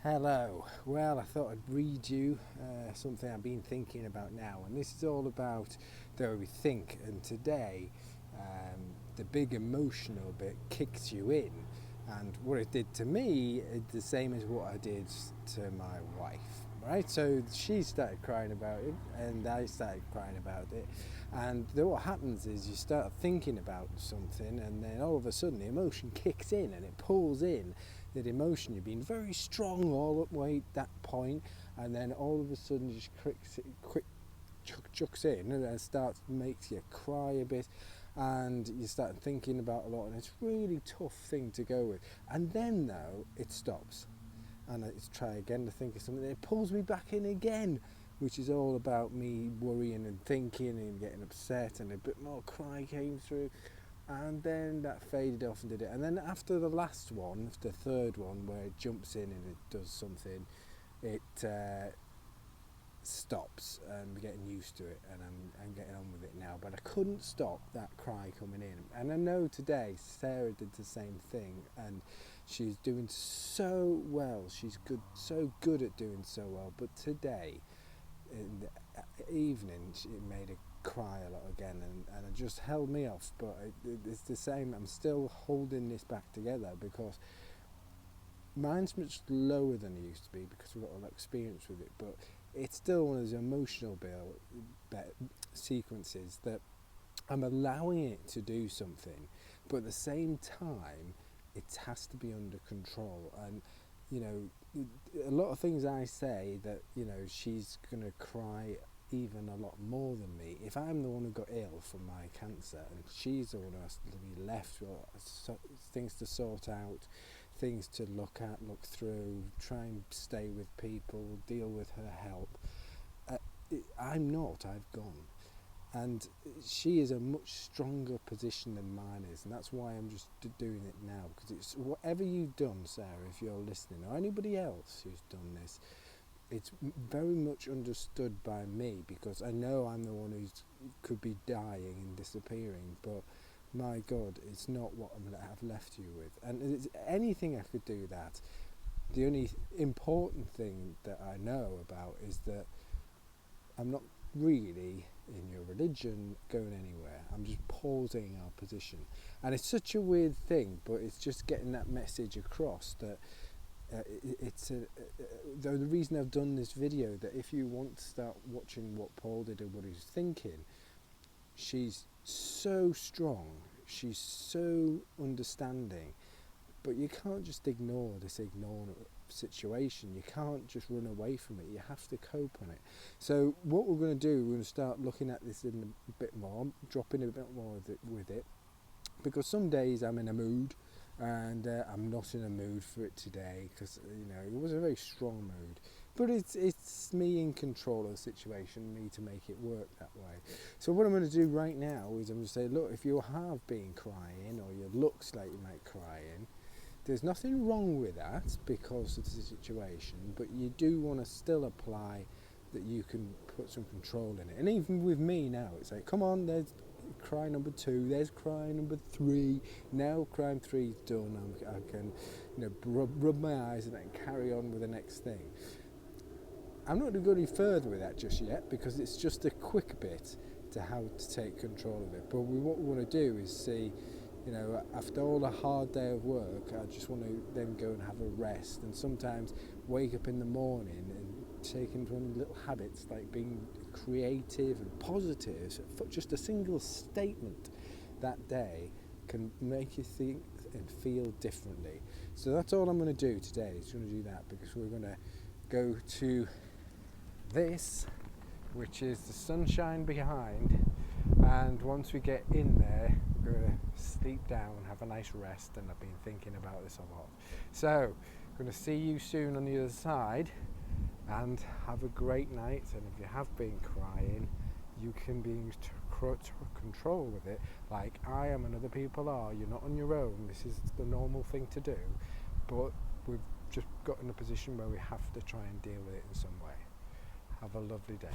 Hello. Well, I thought I'd read you something I've been thinking about now, and this is all about the way we think. And today, the big emotional bit kicks you in, and what it did to me is the same as what I did to my wife. Right? So she started crying about it, and I started crying about it. And then what happens is you start thinking about something, and then all of a sudden the emotion kicks in, and it pulls in that emotion. You've been very strong all the way at that point, and then all of a sudden it just chucks in and then makes you cry a bit, and you start thinking about a lot, and it's a really tough thing to go with. And then though it stops, and I try again to think of something, and it pulls me back in again, which is all about me worrying and thinking and getting upset, and a bit more cry came through. And then that faded off and did it. And then after the last one, the third one, where it jumps in and it does something, it stops, and we're getting used to it, and I'm getting on with it now. But I couldn't stop that cry coming in. And I know today Sarah did the same thing, and she's doing so well. She's so good at doing so well. But today, in the evening, it made her cry a lot again, and it just held me off. But it's the same. I'm still holding this back together because mine's much lower than it used to be, because we've got a lot of experience with it. But it's still one of those emotional sequences that I'm allowing it to do something, but at the same time it has to be under control. And a lot of things I say that she's gonna cry even a lot more than me. If I'm the one who got ill from my cancer, and she's the one who has to be left with things to sort out, things to look through, try and stay with people, deal with her help. I'm not, I've gone. And she is a much stronger position than mine is, and that's why I'm just doing it now, because it's whatever you've done, Sarah, if you're listening, or anybody else who's done this, it's very much understood by me, because I know I'm the one who could be dying and disappearing, but my God, it's not what I've left you with. And it's anything I could do that. The only important thing that I know about is that I'm not really in your religion going anywhere. I'm just pausing our position. And it's such a weird thing, but it's just getting that message across that the reason I've done this video, that if you want to start watching what Paul did and what he's thinking, she's so strong, she's so understanding, but you can't just ignore this situation. You can't just run away from it. You have to cope on it. So what we're going to do, we're going to start looking at this in a bit more, dropping a bit more with it, because some days I'm in a mood, and I'm not in a mood for it today, because it was a very strong mood, but it's me in control of the situation, me to make it work that way. So what I'm going to do right now is I'm going to say, look, if you have been crying, or you looks like you might crying, there's nothing wrong with that because of the situation, but you do want to still apply that you can put some control in it. And even with me now, it's like, come on, there's cry number 2, there's cry number 3, now cry 3 is done. I can rub my eyes and then carry on with the next thing. I'm not going to go any further with that just yet, because it's just a quick bit to how to take control of it. But what we want to do is see, after all a hard day of work, I just want to then go and have a rest, and sometimes wake up in the morning and taking one little habits like being creative and positive. Just a single statement that day can make you think and feel differently. So that's all I'm going to do today, is going to do that, because we're going to go to this, which is the sunshine behind, and once we get in there, we're going to sleep down and have a nice rest. And I've been thinking about this a lot. So I'm going to see you soon on the other side, and have a great night. And if you have been crying, you can be in control with it, like I am and other people are. You're not on your own. This is the normal thing to do, but we've just got in a position where we have to try and deal with it in some way. Have a lovely day.